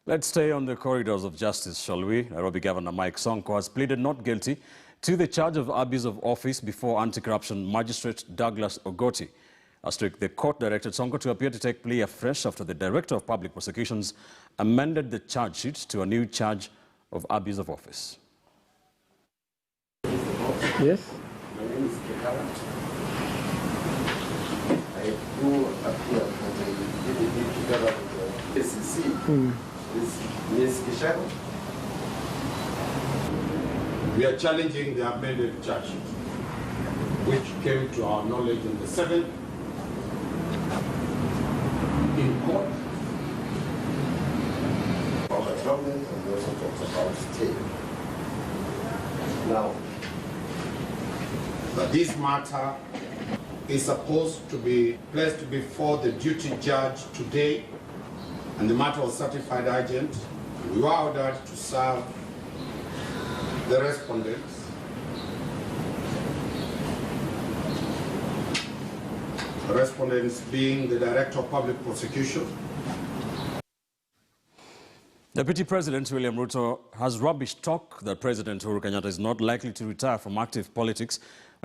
Let's stay on the corridors of justice, shall we? Nairobi Governor Mike Sonko has pleaded not guilty to the charge of abuse of office before anti-corruption magistrate Douglas Ogoti. Last week, the court directed Sonko to appear to take plea afresh after the Director of Public Prosecutions amended the charge sheet to a new charge of abuse of office. Yes. My name is Kekara. I do appear for the deputy together with the SEC. This Ms. Kishara. We are challenging the amended charge sheet, which came to our knowledge on the 7th in court. About the government, and we also talked about state. Now, this matter is supposed to be placed before the duty judge today, and the matter was certified urgent. We were ordered to serve the respondents. The respondents being the Director of Public Prosecution. Deputy President William Ruto has rubbish talk that President Uhuru Kenyatta is not likely to retire from active politics.